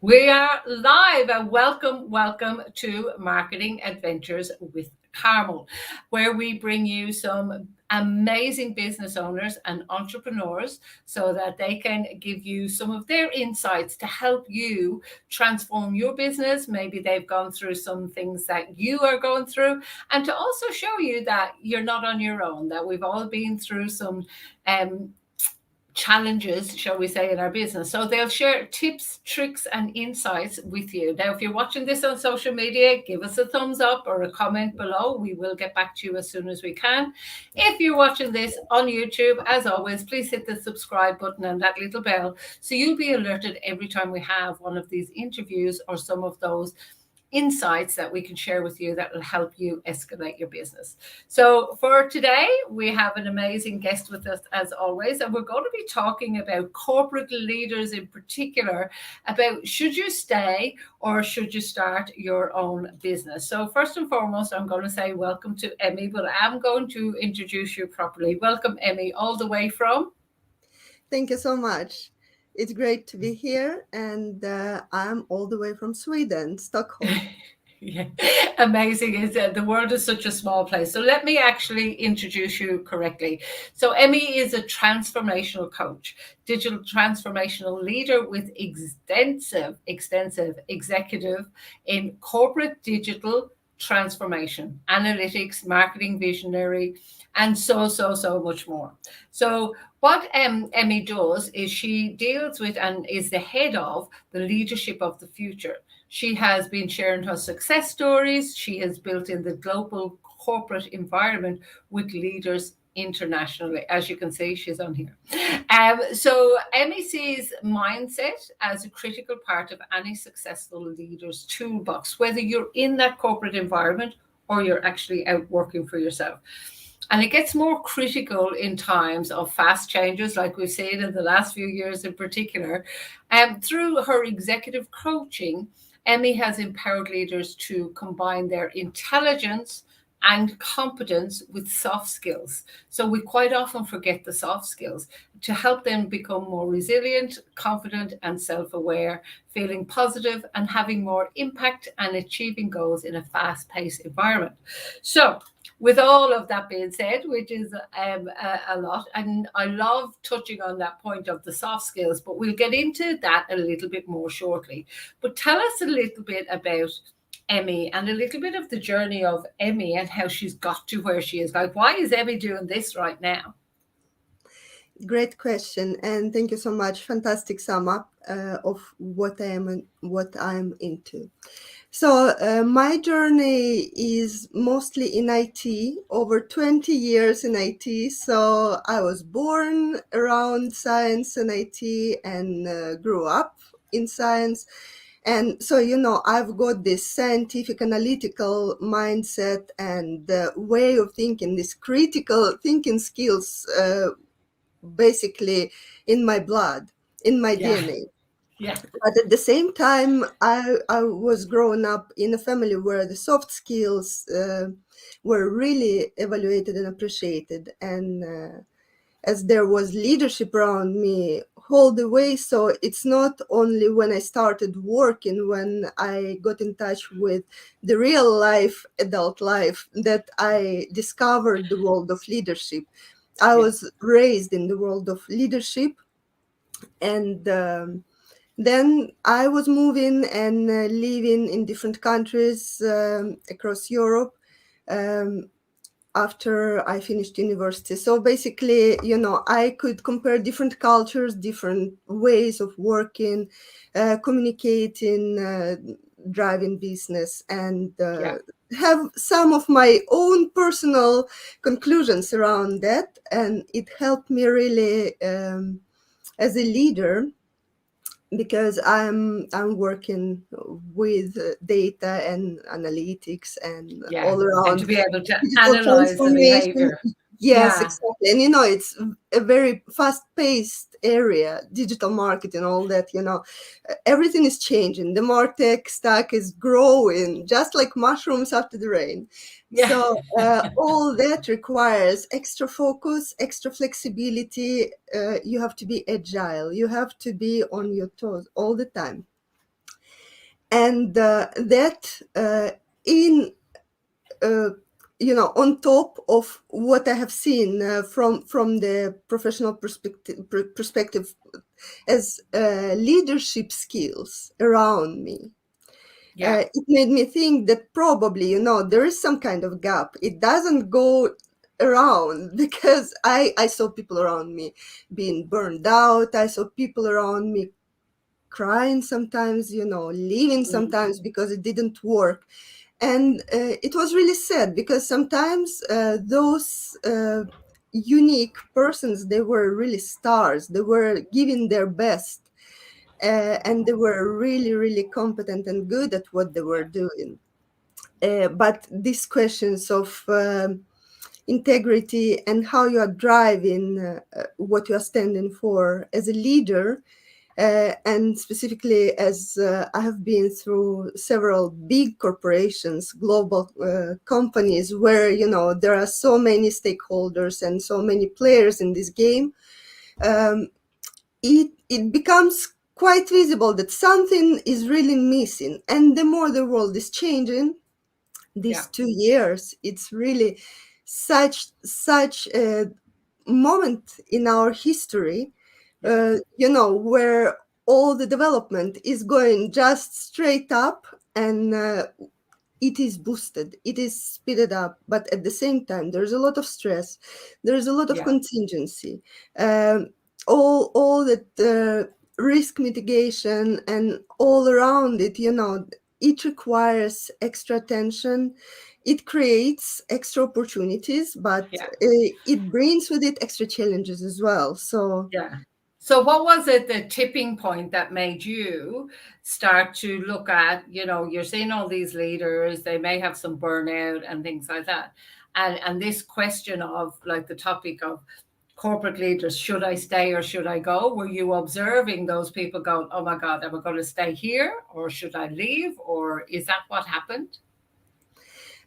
We are live and welcome to Marketing Adventures with Carmel, where we bring you some amazing business owners and entrepreneurs so that they can give you some of their insights to help you transform your business. Maybe they've gone through some things that you are going through, and to also show you that you're not on your own, that we've all been through some challenges, shall we say, in our business. So they'll share tips, tricks, and insights with you. Now, if you're watching this on social media, give us a thumbs up or a comment below. We will get back to you as soon as we can. If you're watching this on YouTube, as always, please hit the subscribe button and that little bell so you'll be alerted every time we have one of these interviews or some of those insights that we can share with you that will help you escalate your business. So for today, we have an amazing guest with us as always, and we're going to be talking about corporate leaders in particular, about should you stay or should you start your own business. So first and foremost, I'm going to say welcome to Emi, but I'm going to introduce you properly. Welcome, Emi, all the way from? Thank you so much. It's great to be here, and I'm all the way from Sweden, Stockholm. Yeah, amazing. Is the world is such a small place. So let me actually introduce you correctly. So Emi is a transformational coach, digital transformational leader with extensive executive in corporate digital transformation, analytics, marketing visionary, and so much more. So what Emi does is she deals with and is the head of the leadership of the future. She has been sharing her success stories. She has built in the global corporate environment with leaders internationally. As you can see, she's on here. So Emi sees mindset as a critical part of any successful leader's toolbox, whether you're in that corporate environment or you're actually out working for yourself. And it gets more critical in times of fast changes, like we've seen in the last few years in particular. Through her executive coaching, Emi has empowered leaders to combine their intelligence and competence with soft skills. So we quite often forget the soft skills to help them become more resilient, confident, and self aware, feeling positive, and having more impact and achieving goals in a fast paced environment. So, with all of that being said, which is a lot, and I love touching on that point of the soft skills, but we'll get into that a little bit more shortly. But tell us a little bit about Emi and a little bit of the journey of Emi and how she's got to where she is. Like, why is Emi doing this right now? Great question, and thank you so much. Fantastic sum up of what I am and what I'm into. So my journey is mostly in IT, over 20 years in IT. So I was born around science and IT and grew up in science. And so, I've got this scientific analytical mindset and way of thinking, this critical thinking skills basically in my blood, in my Yeah, DNA. yeah, But at the same time, I was growing up in a family where the soft skills were really evaluated and appreciated. And as there was leadership around me all the way, so it's not only when I started working, when I got in touch with the real life, adult life, that I discovered the world of leadership. I yeah, was raised in the world of leadership, and then I was moving and living in different countries across Europe um, after I finished university. So basically, I could compare different cultures, different ways of working, communicating, driving business, and yeah. have some of my own personal conclusions around that. And it helped me really as a leader, because I'm working with data and analytics and Yeah, all and to around be able to digital analyze the transformation. behavior. Yes, Yeah, exactly. And it's a very fast-paced area, digital marketing, all that. Everything is changing. The martech stack is growing just like mushrooms after the rain. yeah. So all that requires extra focus, extra flexibility. You have to be agile. You have to be on your toes all the time. and that in on top of what I have seen from the professional perspective as leadership skills around me. Yeah. It made me think that probably, there is some kind of gap. It doesn't go around because I saw people around me being burned out. I saw people around me crying sometimes, leaving Mm. sometimes because it didn't work. And it was really sad because sometimes those unique persons, they were really stars. They were giving their best, and they were really, really competent and good at what they were doing. But these questions of integrity and how you are driving what you are standing for as a leader, and specifically as I have been through several big corporations, global companies, where there are so many stakeholders and so many players in this game. It becomes quite visible that something is really missing, and the more the world is changing, these Yeah. 2 years, it's really such a moment in our history, Yeah. where all the development is going just straight up, and it is boosted, it is speeded up, but at the same time there's a lot of stress, there's a lot of Yeah. contingency, um, all that risk mitigation and all around it, it requires extra attention. It creates extra opportunities, but Yeah. it brings with it extra challenges as well. So Yeah. So what was it, the tipping point that made you start to look at, you're seeing all these leaders, they may have some burnout and things like that. And this question of like the topic of corporate leaders, should I stay or should I go? Were you observing those people going, oh my God, am I going to stay here or should I leave? Or is that what happened?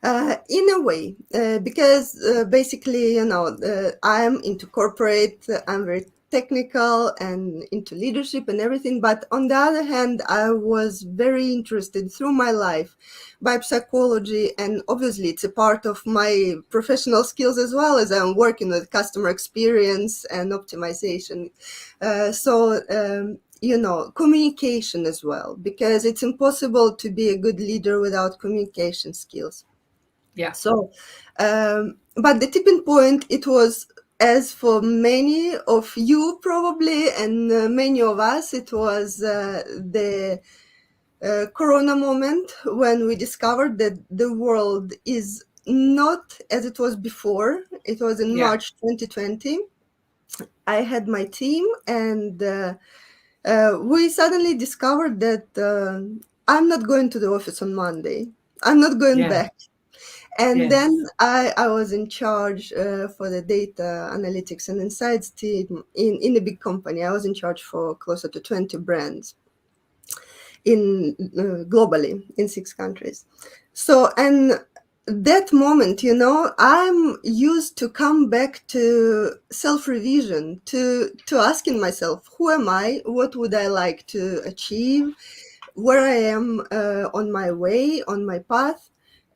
in a way, because basically, I'm into corporate, I'm very technical and into leadership and everything. But on the other hand, I was very interested through my life by psychology. And obviously, it's a part of my professional skills as well, as I'm working with customer experience and optimization. Communication as well, because it's impossible to be a good leader without communication skills. Yeah. So, but the tipping point, it was, as for many of you probably, and many of us, it was the Corona moment when we discovered that the world is not as it was before. It was in Yeah. March 2020. I had my team, and we suddenly discovered that I'm not going to the office on Monday. I'm not going Yeah. back. And then Yes. I was in charge for the data analytics and insights team in a big company. I was in charge for closer to 20 brands in globally in 6 countries. So, and that moment, I'm used to come back to self-revision, to asking myself, who am I? What would I like to achieve? Where I am on my way, on my path.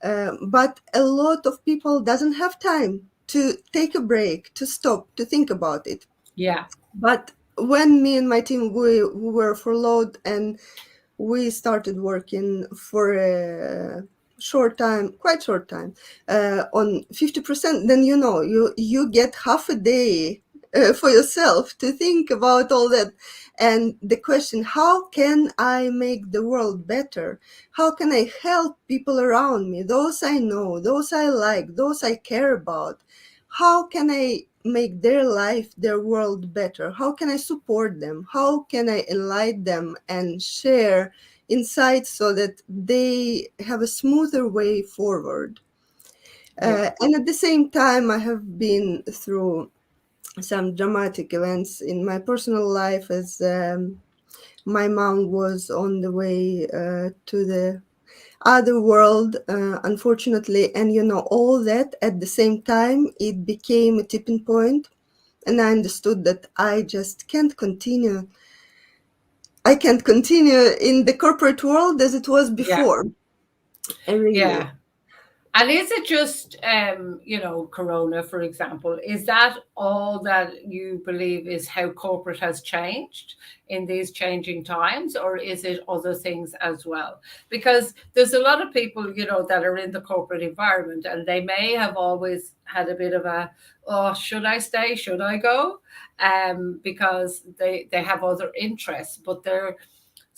But a lot of people doesn't have time to take a break, to stop, to think about it. Yeah. But when me and my team, we were furloughed, and we started working for a short time, quite short time, on 50%, then you get half a day for yourself to think about all that. And the question, how can I make the world better? How can I help people around me, those I know, those I like, those I care about? How can I make their life, their world better? How can I support them? How can I enlighten them and share insights so that they have a smoother way forward? Yeah. And at the same time, I have been through some dramatic events in my personal life, as my mom was on the way to the other world, unfortunately. And all that at the same time, it became a tipping point, and I understood that I just can't continue I can't continue in the corporate world as it was Yeah, before. Really. yeah. And is it just, Corona, for example, is that all that you believe is how corporate has changed in these changing times, or is it other things as well? Because there's a lot of people, that are in the corporate environment and they may have always had a bit of a, oh, should I stay? Should I go? Because they have other interests, but they're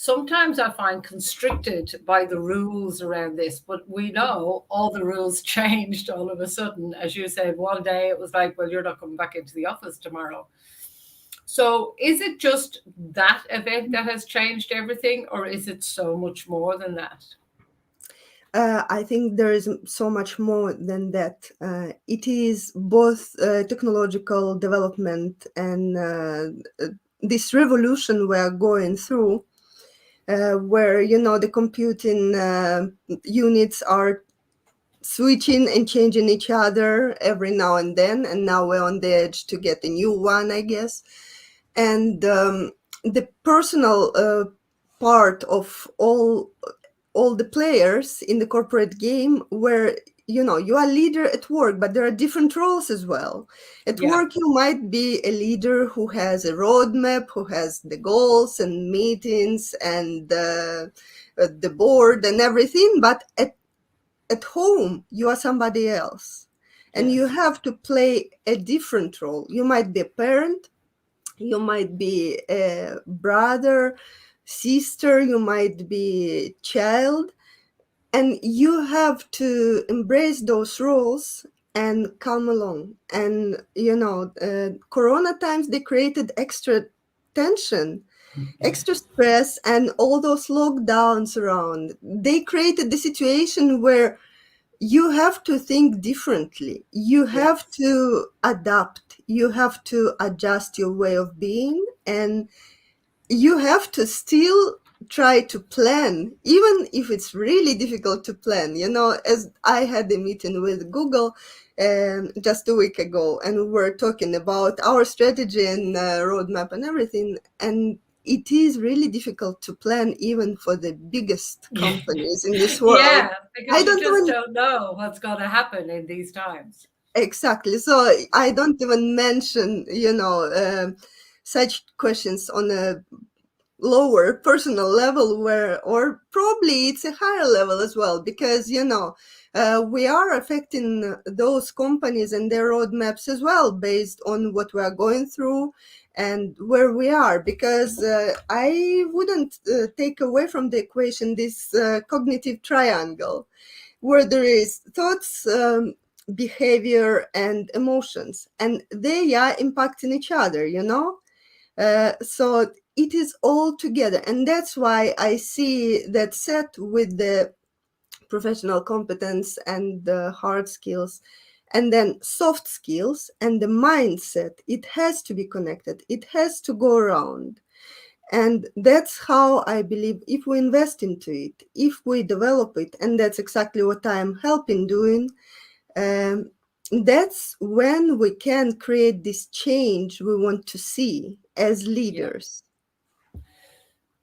sometimes I find constricted by the rules around this, but we know all the rules changed all of a sudden. As you said, one day it was like, well, you're not coming back into the office tomorrow. So is it just that event that has changed everything, or is it so much more than that? I think there is so much more than that. It is both technological development and this revolution we are going through, where the computing units are switching and changing each other every now and then, and now we're on the edge to get a new one, I guess. And the personal part of all the players in the corporate game, where you are leader at work, but there are different roles as well. At Yeah. work, you might be a leader who has a roadmap, who has the goals and meetings and the board and everything, but at home you are somebody else, and you Yes. have to play a different role. You might be a parent, you might be a brother, sister, you might be a child, and you have to embrace those roles and come along. And corona times, they created extra tension, extra stress, and all those lockdowns around, they created the situation where you have to think differently, you have Yes. to adapt, you have to adjust your way of being, and you have to still try to plan, even if it's really difficult to plan. As I had a meeting with Google just a week ago, and we were talking about our strategy and roadmap and everything, and it is really difficult to plan even for the biggest companies in this world. Yeah, I because you don't just even don't know what's going to happen in these times. Exactly. So I don't even mention, such questions on a lower personal level, where, or probably it's a higher level as well, because we are affecting those companies and their roadmaps as well, based on what we are going through and where we are. Because I wouldn't take away from the equation this cognitive triangle, where there is thoughts, behavior, and emotions, and they are impacting each other. So it is all together, and that's why I see that set with the professional competence and the hard skills, and then soft skills and the mindset. It has to be connected, it has to go around. And that's how I believe, if we invest into it, if we develop it, and that's exactly what I'm helping doing, um, that's when we can create this change we want to see as Yeah. leaders.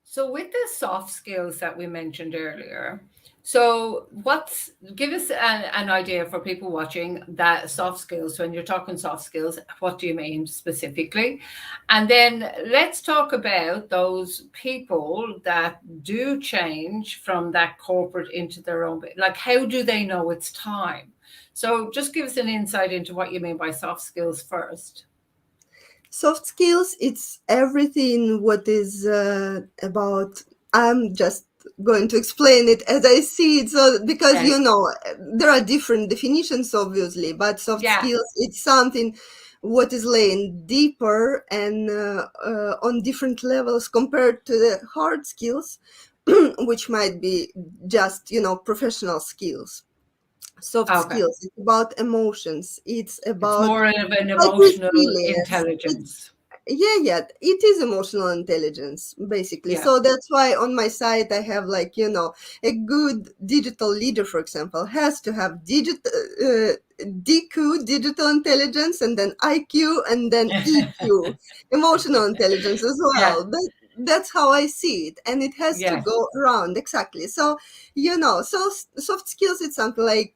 So with the soft skills that we mentioned earlier, so give us an idea for people watching that soft skills. So when you're talking soft skills, what do you mean specifically? And then let's talk about those people that do change from that corporate into their own, like how do they know it's time? So just give us an insight into what you mean by soft skills first. Soft skills, it's everything what is about. I'm just going to explain it as I see it. So, because Yes. there are different definitions, obviously, but soft Yeah. skills, it's something what is laying deeper and on different levels compared to the hard skills, which might be just professional skills. Soft Okay. skills, it's about emotions, it's It's about more of an like emotional resilience. intelligence. Yeah, it is emotional intelligence, basically. Yeah. So that's why on my site I have, like, a good digital leader, for example, has to have DQ, digital intelligence, and then IQ, and then EQ, emotional intelligence as Yeah. well. that's how I see it, and it has to Yes. go around. Exactly. So, so soft skills, it's something like,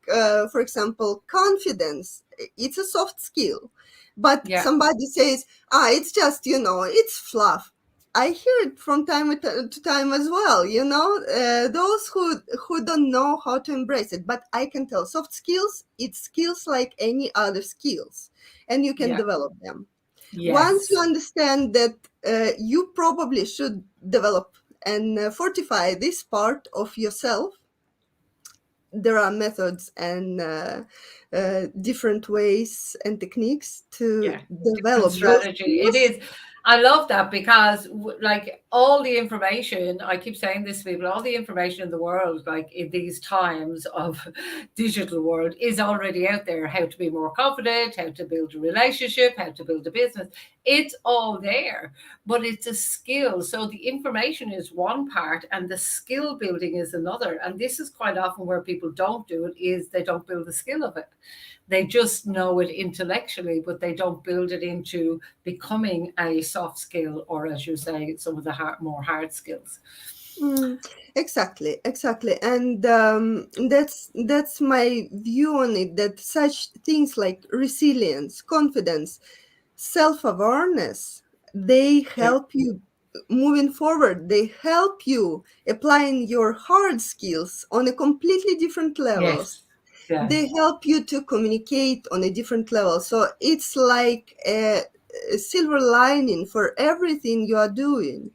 for example, confidence. It's a soft skill, but Yeah. somebody says, it's just, it's fluff. I hear it from time to time as well. Those who don't know how to embrace it. But I can tell, soft skills, it's skills like any other skills, and you can Yeah. develop them. Once you Yes. understand that you probably should develop and fortify this part of yourself, there are methods and different ways and techniques to Yeah, different develop those strategy. It skills. is. I love that because, like, all the information, I keep saying this to people, all the information in the world, like in these times of digital world, is already out there. How to be more confident, how to build a relationship, how to build a business. It's all there, but it's a skill. So the information is one part, and the skill building is another. And this is quite often where people don't do it, is they don't build the skill of it. They just know it intellectually, but they don't build it into becoming a soft skill, or, as you say, some of the more hard skills. Exactly, and that's my view on it. That such things like resilience, confidence, self-awareness, they Yeah. help you moving forward. They help you applying your hard skills on a completely different levels. Yes. Yes. They help you to communicate on a different level. So it's like a silver lining for everything you are doing.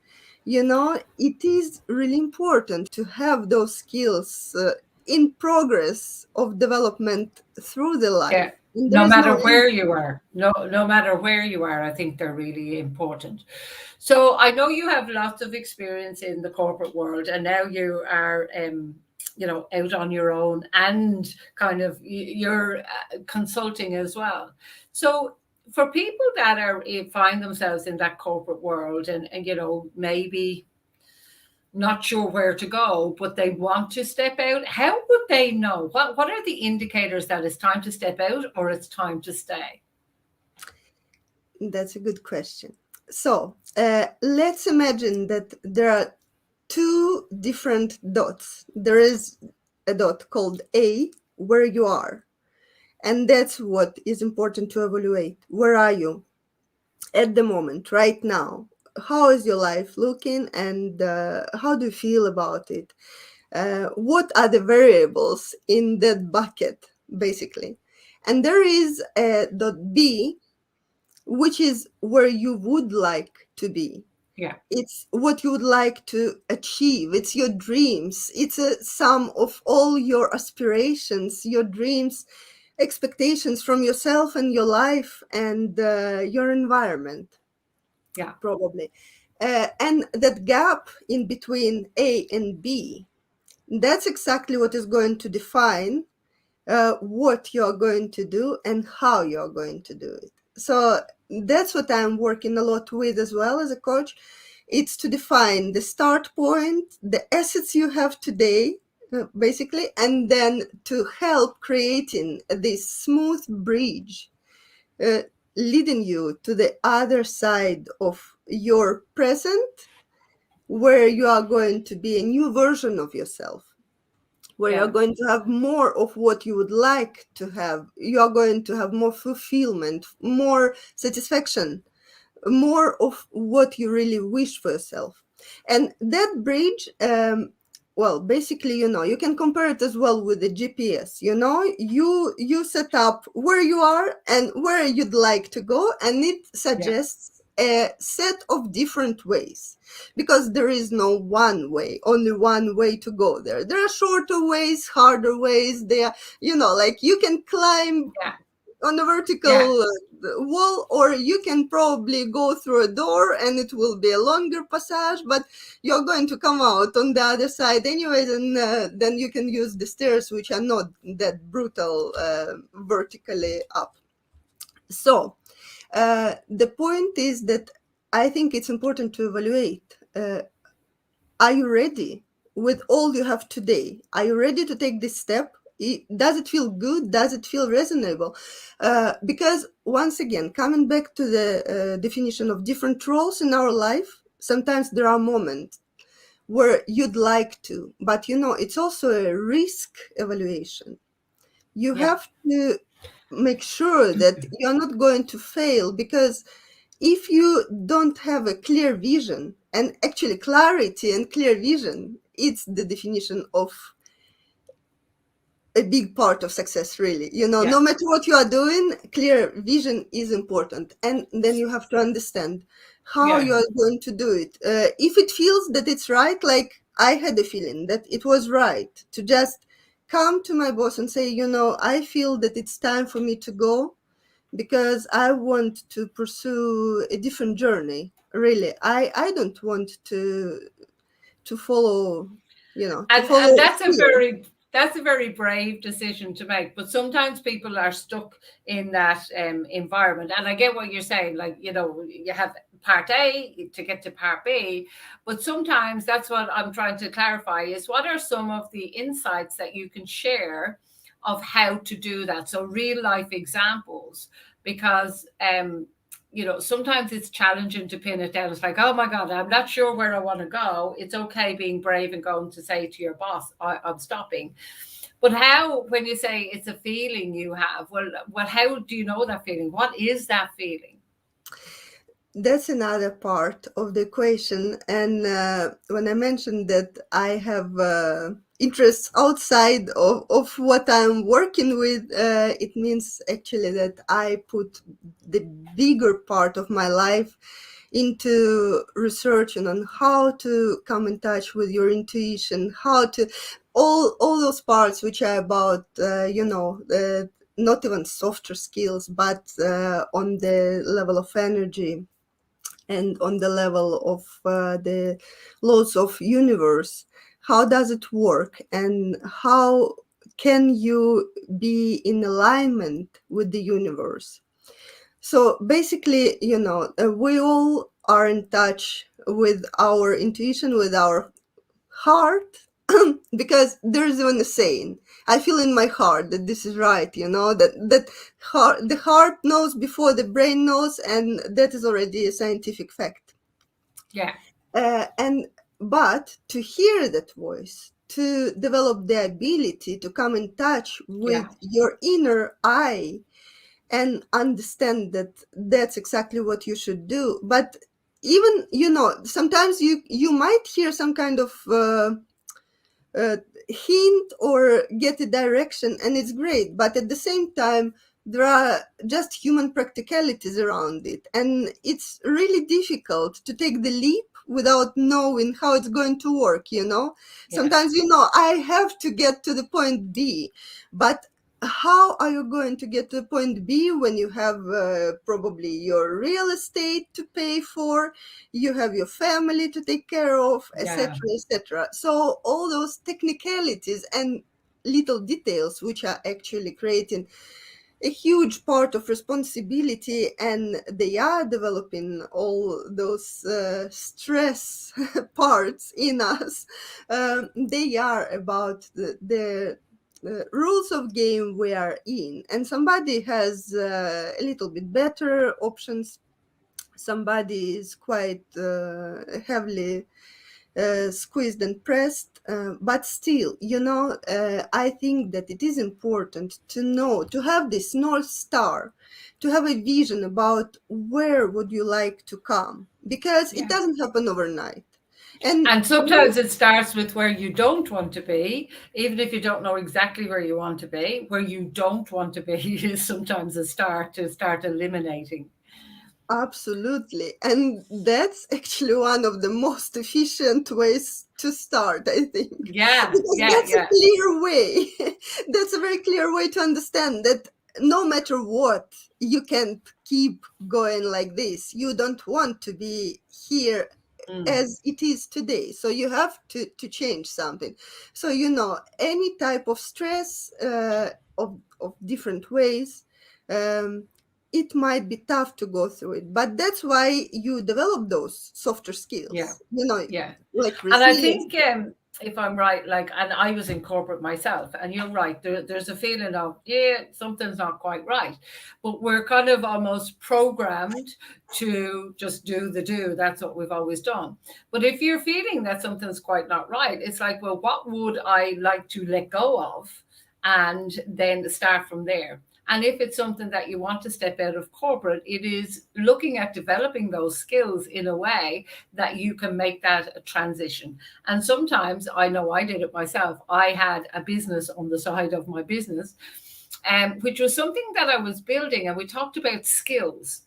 It is really important to have those skills in progress of development through the Yeah. life. And there No is no matter end. where you are, no matter where you are, I think they're really important. So I know you have lots of experience in the corporate world, and now you are, out on your own, and kind of you're consulting as well. So for people that find themselves in that corporate world, and maybe not sure where to go, but they want to step out, how would they know? What are the indicators that it's time to step out or it's time to stay? That's a good question. So let's imagine that there are two different dots. There is a dot called A, where you are. And that's what is important to evaluate. Where are you at the moment, right now? How is your life looking, and how do you feel about it? What are the variables in that bucket, basically? And there is a dot B, which is where you would like to be. Yeah. It's what you would like to achieve. It's your dreams. It's a sum of all your aspirations, your dreams, expectations from yourself and your life and your environment, Yeah. probably. And that gap in between A and B, that's exactly what is going to define what you're going to do and how you're going to do it. So that's what I'm working a lot with as well as a coach. It's to define the start point, the assets you have today, basically, and then to help creating this smooth bridge uh, leading you to the other side of your present, where you are going to be a new version of yourself, where you're Yeah. going to have more of what you would like to have. You are going to have more fulfillment, more satisfaction, more of what you really wish for yourself. And that bridge, well, basically, you can compare it as well with the GPS. You set up where you are and where you'd like to go, and it Yeah. suggests a set of different ways, because there is no one way, only one way to go there. There are shorter ways, harder ways. There, like you can climb Yeah. on a Yeah. vertical wall, or you can probably go through a door and it will be a longer passage, but you're going to come out on the other side anyways, and then you can use the stairs, which are not that brutal vertically up. So the point is that I think it's important to evaluate, are you ready with all you have today? Are you ready to take this step? Does it feel good? Does it feel reasonable? Because once again, coming back to the definition of different roles in our life, sometimes there are moments where you'd like to, but it's also a risk evaluation. You Yeah. have to make sure that you're not going to fail, because if you don't have a clear vision, and actually clarity and clear vision, it's the definition of a big part of success, really. Yeah. No matter what you are doing, clear vision is important, and then you have to understand how Yeah. you are going to do it. If it feels that it's right, like I had a feeling that it was right to just come to my boss and say, I feel that it's time for me to go, because I want to pursue a different journey. Really, I don't want to follow, to follow And that's a fear. very brave decision to make. But sometimes people are stuck in that environment. And I get what you're saying. Like, you have part A to get to part B. But sometimes that's what I'm trying to clarify is what are some of the insights that you can share of how to do that? So real life examples, because sometimes it's challenging to pin it down. It's like, oh my God, I'm not sure where I want to go. It's okay being brave and going to say to your boss, I'm stopping. But how, when you say it's a feeling you have, well, how do you know that feeling? What is that feeling? That's another part of the equation. And when I mentioned that I have interests outside of what I'm working with, it means actually that I put the bigger part of my life into researching on how to come in touch with your intuition, how to all those parts which are about not even softer skills, but on the level of energy and on the level of the laws of universe. How does it work, and how can you be in alignment with the universe? So basically, we all are in touch with our intuition, with our heart, because there's even a saying, I feel in my heart that this is right, that the heart knows before the brain knows, and that is already a scientific fact. Yeah. And but to hear that voice, to develop the ability to come in touch with Yeah. your inner eye and understand that that's exactly what you should do. But even, sometimes you might hear some kind of uh, hint or get a direction, and it's great, but at the same time there are just human practicalities around it, and it's really difficult to take the leap without knowing how it's going to work. Yes. Sometimes, I have to get to the point B, but how are you going to get to point B when you have probably your real estate to pay for, you have your family to take care of, etc., Yeah. etc.? So all those technicalities and little details which are actually creating a huge part of responsibility, and they are developing all those stress parts in us. They are about the rules of game we are in, and somebody has a little bit better options, somebody is quite heavily squeezed and pressed, but still, I think that it is important to know, to have this North Star, to have a vision about where would you like to come, because it Yeah. doesn't happen overnight. And And sometimes it starts with where you don't want to be, even if you don't know exactly where you want to be. Where you don't want to be is sometimes a start to start eliminating. absolutely. And that's actually one of the most efficient ways to start, I think. Yeah, Because yeah, that's a yeah, clear way. That's a very clear way to understand that no matter what, you can't keep going like this. You don't want to be here mm, as it is today. So you have to change something. So, any type of stress of different ways, um, it might be tough to go through it, but that's why you develop those softer yeah, skills, yeah. like And I resilience. think if I'm right, like, and I was in corporate myself, and you're right, there's a feeling of, yeah, something's not quite right. But we're kind of almost programmed to just do the do. That's what we've always done. But if you're feeling that something's quite not right, it's like, well, what would I like to let go of? And then start from there. And if it's something that you want to step out of corporate, it is looking at developing those skills in a way that you can make that a transition. And sometimes, I know I did it myself, I had a business on the side of my business, which was something that I was building, and we talked about skills.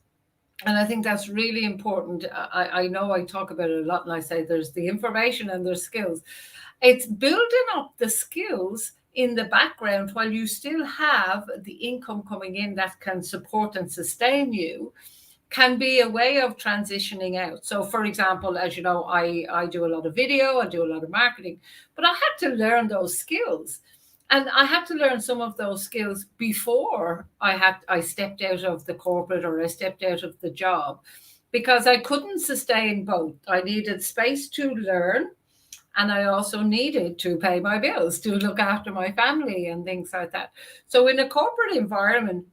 And I think that's really important. I know I talk about it a lot, and I say there's the information and there's skills. It's building up the skills in the background while you still have the income coming in that can support and sustain you, can be a way of transitioning out. So, for example, as you know, I do a lot of video, I do a lot of marketing, but I had to learn those skills. And I had to learn some of those skills before I stepped out of the corporate, or I stepped out of the job, because I couldn't sustain both. I needed space to learn, and I also needed to pay my bills, to look after my family and things like that. So in a corporate environment,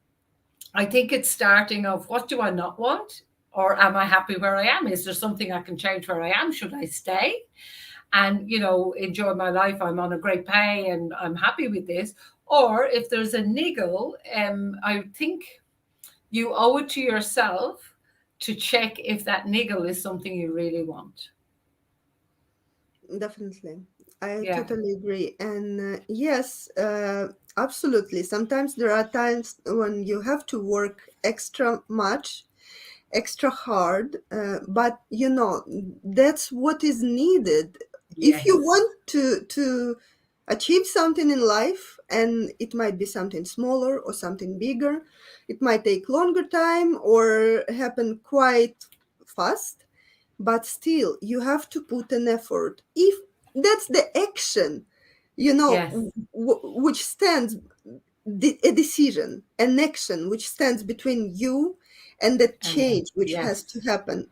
I think it's starting of, what do I not want? Or am I happy where I am? Is there something I can change where I am? Should I stay and, enjoy my life? I'm on a great pay and I'm happy with this. Or if there's a niggle, I think you owe it to yourself to check if that niggle is something you really want. Definitely. I Yeah. totally agree. And yes, absolutely. Sometimes there are times when you have to work extra much, extra hard, but that's what is needed. If you Yes. want to achieve something in life, and it might be something smaller or something bigger, it might take longer time or happen quite fast, but still you have to put an effort. If that's the action, Yes. which stands, a decision, an action which stands between you and the And then, change which has yes. to happen.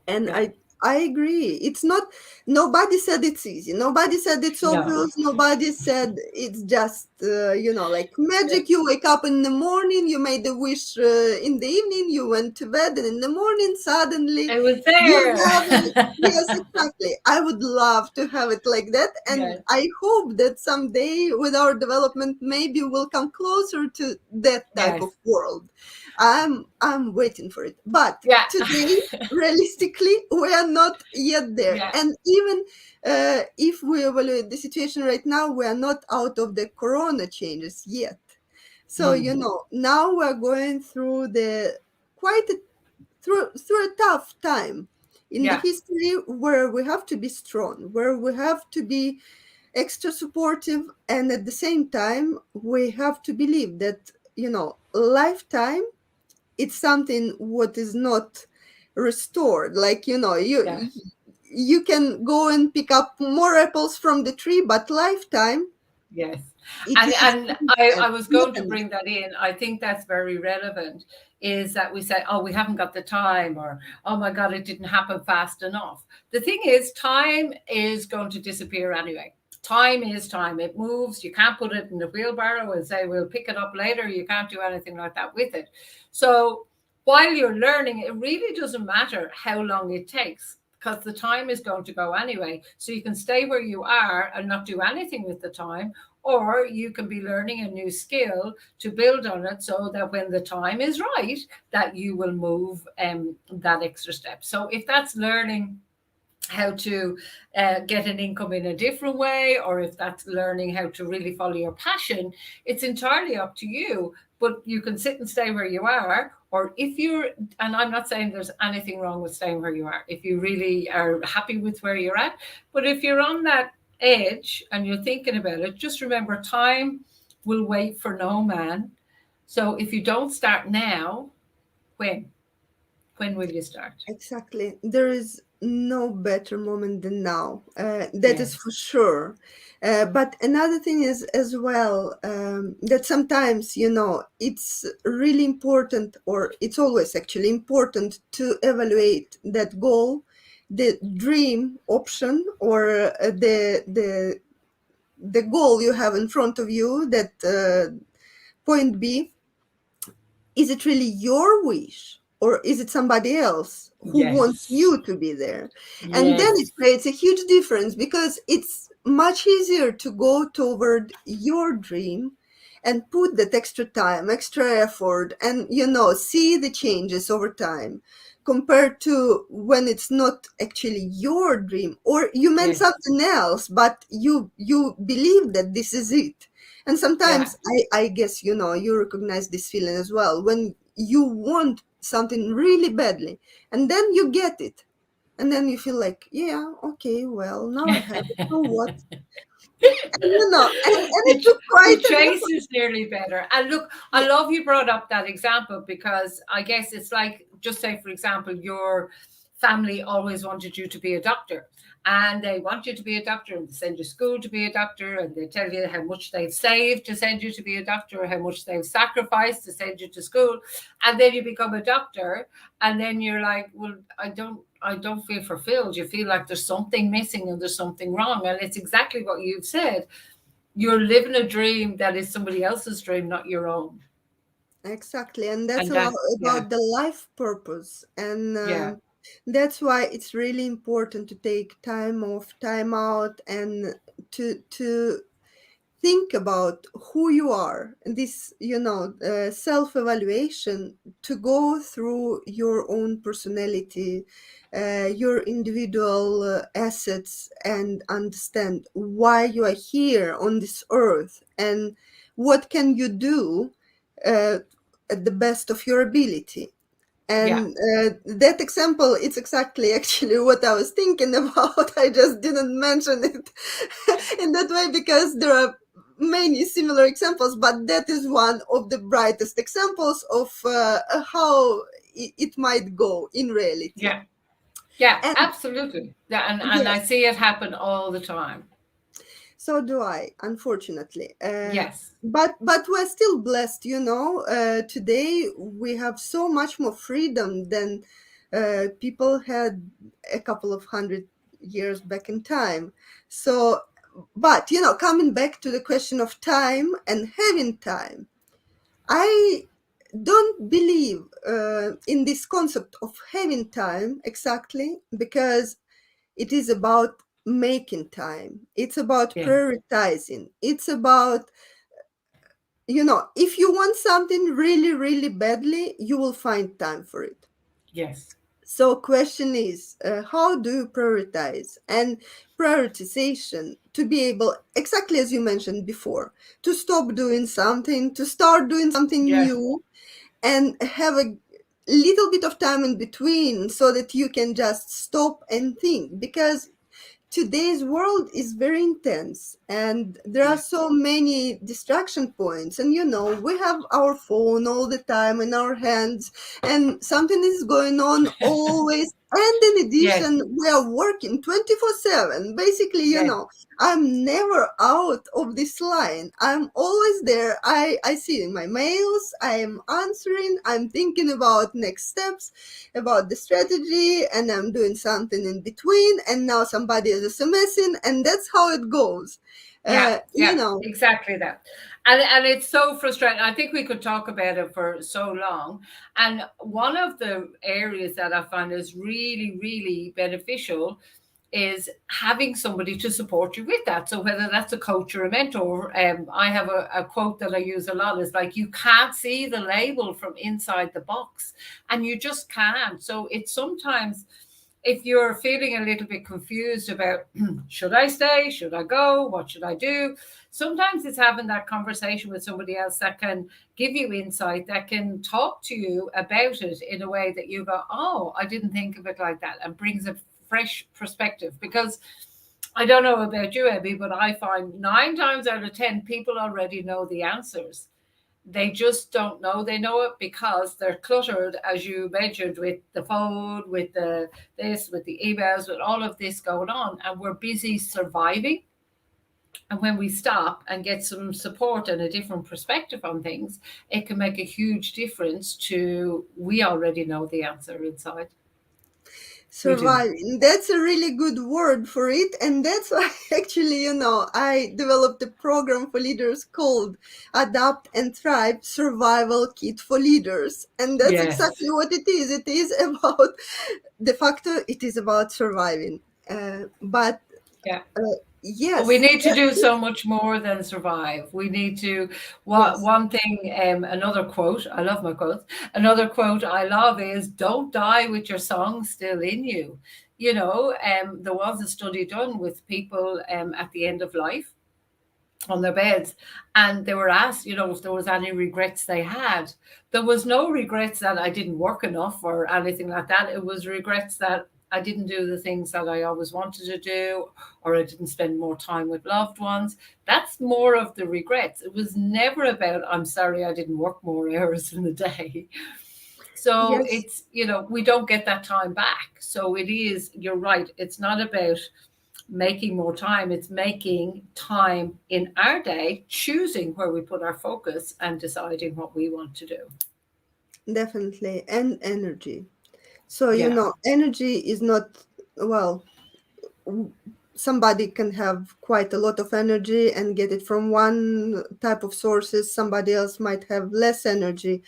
And Yeah. I agree. It's not, nobody said it's easy. Nobody said it's No. obvious. Nobody said it's just, like Yeah. magic. You wake up in the morning, you made a wish in the evening, you went to bed, and in the morning, suddenly I was you there. have it. Yes, exactly. I would love to have it like that. And Yes. I hope that someday with our development, maybe we'll come closer to that type Yes. of world. I'm waiting for it. But Yeah. today, realistically, we are not yet there. Yeah. And even if we evaluate the situation right now, we are not out of the corona changes yet. So Mm. now we're going through the quite a, through a tough time in the Yeah. history, where we have to be strong, where we have to be extra supportive, and at the same time we have to believe that lifetime, it's something what is not restored. Like, Yeah. you can go and pick up more apples from the tree, but lifetime, Yes. it is And I was not going to enough. bring that in. I think that's very relevant, is that we say, oh, we haven't got the time, or, oh my God, it didn't happen fast enough. The thing is, time is going to disappear anyway. Time is time. It moves. You can't put it in the wheelbarrow and say, we'll pick it up later. You can't do anything like that with it. So while you're learning, it really doesn't matter how long it takes, because the time is going to go anyway. So you can stay where you are and not do anything with the time, or you can be learning a new skill to build on it, so that when the time is right, that you will move that extra step. So if that's learning how to get an income in a different way, or if that's learning how to really follow your passion, it's entirely up to you. But you can sit and stay where you are, or if you're, and I'm not saying there's anything wrong with staying where you are if you really are happy with where you're at, but if you're on that edge and you're thinking about it, just remember, time will wait for no man. So if you don't start now, when will you start? Exactly. There is no better moment than now. That is Yes. for sure. But another thing is as well, that sometimes, it's really important, or it's always actually important to evaluate that goal the dream option, or the goal you have in front of you, that point B, is it really your wish, or is it somebody else who wants Yes. you to be there? And then it Yes. creates a huge difference, because it's much easier to go toward your dream and put that extra time, extra effort, and see the changes over time, compared to when it's not actually your dream, or you meant Yes. something else, but you believe that this is it. And Yeah. sometimes I guess, you recognize this feeling as well, when you want something really badly and then you get it. And then you feel like, yeah, okay, well, now I have it. So what? And it took The quite an chase effort. is nearly better. And look, I Yeah, love you brought up that example, because I guess it's like, just say, for example, your family always wanted you to be a doctor, and they want you to be a doctor, and they send you to school to be a doctor, and they tell you how much they've saved to send you to be a doctor, how much they've sacrificed to send you to school. And then you become a doctor, and then you're like, well, I don't feel fulfilled. You feel like there's something missing and there's something wrong. And it's exactly what you've said. You're living a dream that is somebody else's dream, not your own. exactly. And that's And about, that, yeah, about the life purpose. And yeah, that's why it's really important to take time off, time out, and to think about who you are, and this self-evaluation, to go through your own personality, your individual assets, and understand why you are here on this earth, and what can you do uh, at the best of your ability. yeah, And that example, it's exactly actually what I was thinking about. I just didn't mention it in that way, because there are many similar examples, but that is one of the brightest examples of how it might go in reality. yeah, yeah, And absolutely. Yeah, and I yes, see it happen all the time. so do I, unfortunately. Yes, But we're still blessed, today we have so much more freedom than people had a couple of 100 years back in time. So, but coming back to the question of time and having time, I don't believe in this concept of having time exactly, because it is about making time. It's about yeah, prioritizing. It's about, if you want something really, really badly, you will find time for it. yes, So question is, how do you prioritize? And prioritization, to be able, exactly as you mentioned before, to stop doing something, to start doing something yeah, new, and have a little bit of time in between, so that you can just stop and think. Because today's world is very intense, and there are yeah, so many distraction points, and we have our phone all the time in our hands, and something is going on always. And in yes, addition, we are working 24/7. Basically, yes, I'm never out of this line. I'm always there. I see my mails, I'm answering, I'm thinking about next steps, about the strategy, and I'm doing something in between, and now somebody is SMSing, and that's how it goes. yeah, Uh, you yeah, know, exactly that. And it's so frustrating. I think we could talk about it for so long. And one of the areas that I find is really, really beneficial is having somebody to support you with that. So whether that's a coach or a mentor, I have a quote that I use a lot, is like, you can't see the label from inside the box, and you just can't. So it's sometimes, if you're feeling a little bit confused about should I stay, should I go, what should I do, sometimes it's having that conversation with somebody else that can give you insight, that can talk to you about it in a way that you go, oh, I didn't think of it like that, and brings a fresh perspective. Because I don't know about you, Abby, but I find 9 times out of 10 people already know the answers. They just don't know they know it, because they're cluttered, as you mentioned, with the phone, with the this, with the emails, with all of this going on, and we're busy surviving. And when we stop and get some support and a different perspective on things, it can make a huge difference to, we already know the answer inside. We do. Surviving. That's a really good word for it. And that's why actually, I developed a program for leaders called Adapt and Thrive Survival Kit for Leaders. And that's exactly Yes. what it is. It is about, de facto, it is about surviving. But Yeah. But we yes, need to do so much more than survive. We need to, yes, one thing, another quote, I love my quotes. Another quote I love is, don't die with your song still in you. There was a study done with people at the end of life on their beds, and they were asked, if there was any regrets they had. There was no regrets that I didn't work enough or anything like that. It was regrets that I didn't do the things that I always wanted to do, or I didn't spend more time with loved ones. That's more of the regrets. It was never about, I'm sorry I didn't work more hours in the day. So yes, it's, we don't get that time back. So it is, you're right. It's not about making more time. It's making time in our day, choosing where we put our focus and deciding what we want to do. definitely. And energy. So, Yeah. energy is not, well, somebody can have quite a lot of energy and get it from one type of sources. Somebody else might have less energy.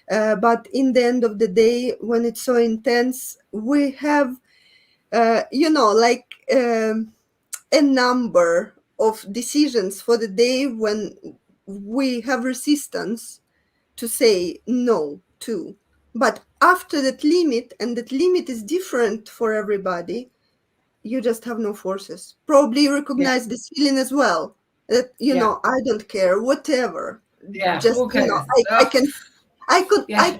But in the end of the day, when it's so intense, we have, like a number of decisions for the day when we have resistance to say no to. But after that limit, and that limit is different for everybody, you just have no forces. Probably you Yeah. recognize this feeling as well. That, Yeah. I don't care, whatever. Yeah. Just, Okay. I can, I could, Yeah.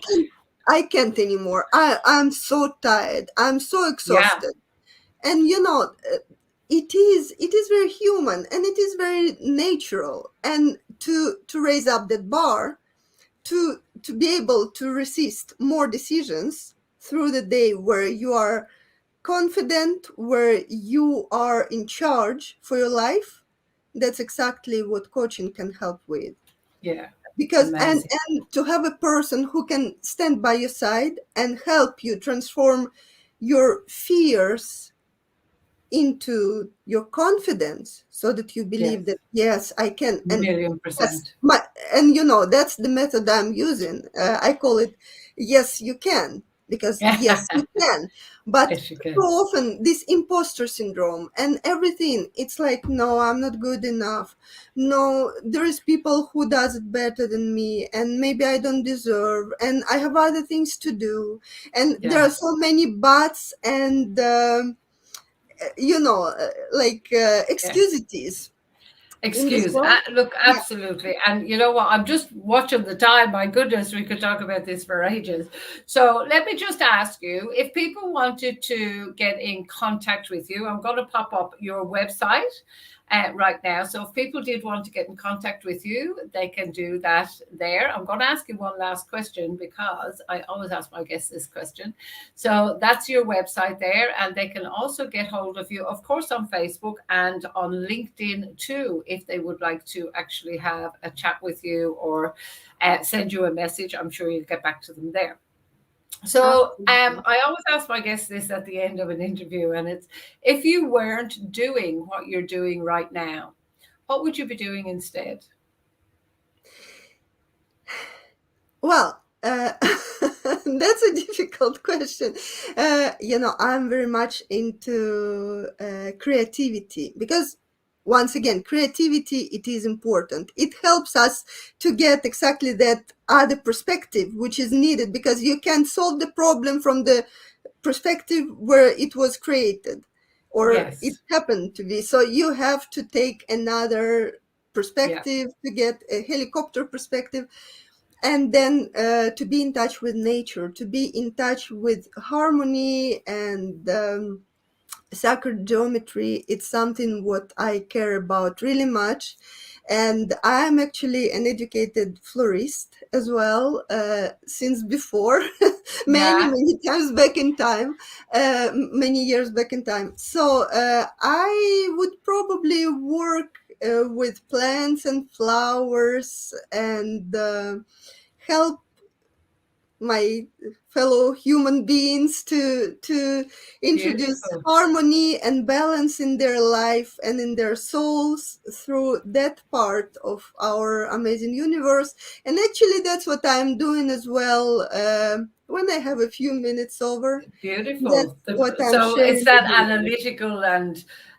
I can't anymore. I'm so tired. I'm so Yeah. exhausted. And it is very human and it is very natural. And to raise up that bar, to be able to resist more decisions through the day where you are confident, where you are in charge for your life, that's exactly what coaching can help with. Yeah. Because Amazing. and to have a person who can stand by your side and help you transform your fears into your confidence, so that you believe Yes. that yes, I can. And Million yes, percent. and that's the method I'm using. I call it yes you can, because Yeah. yes you can. But Yes, you so can. often this imposter syndrome and everything, it's like, no, I'm not good enough. No, there is people who does it better than me, and maybe I don't deserve, and I have other things to do, and there are Yeah. so many buts and Yeah. excusities in this Excuse. world. Look, Yeah, absolutely. And you know what? I'm just watching the time. My goodness, we could talk about this for ages. So let me just ask you, if people wanted to get in contact with you, I'm going to pop up your website right now. So if people did want to get in contact with you, they can do that there. I'm going to ask you one last question, because I always ask my guests this question. So that's your website there. And they can also get hold of you, of course, on Facebook and on LinkedIn too, if they would like to actually have a chat with you or send you a message. I'm sure you'll get back to them there. So absolutely. I always ask my guests this at the end of an interview, and it's, if you weren't doing what you're doing right now, what would you be doing instead? Well, that's a difficult question. I'm very much into creativity, because once again, creativity, it is important. It helps us to get exactly that other perspective which is needed, because you can solve the problem from the perspective where it was created or it Yes. happened to be. So you have to take another Yeah. perspective, to get a helicopter perspective, and then to be in touch with nature, to be in touch with harmony and sacred geometry. It's something what I care about really much. And I'm actually an educated florist as well, since before, many, Yeah. many times back in time, many years back in time. So I would probably work with plants and flowers and help my fellow human beings to introduce Beautiful. harmony and balance in their life and in their souls through that part of our amazing universe. And actually that's what I'm doing as well, when I have a few minutes over. That's Beautiful. what I'm So it's sharing that with you. analytical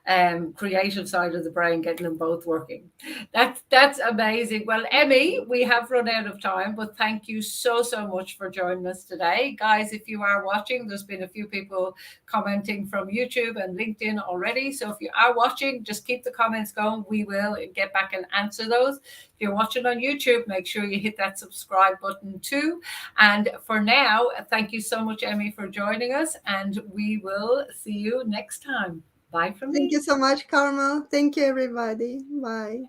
and creative side of the brain, getting them both working. That's amazing. Well, Emmy, we have run out of time, but thank you so much for joining us today, guys. If you are watching, there's been a few people commenting from YouTube and LinkedIn already. So if you are watching, just keep the comments going. We will get back and answer those. If you're watching on YouTube, make sure you hit that subscribe button too. And for now, thank you so much, Emmy, for joining us, and we will see you next time. Bye from Thank me. you so much, Carmel. Thank you, everybody. Bye.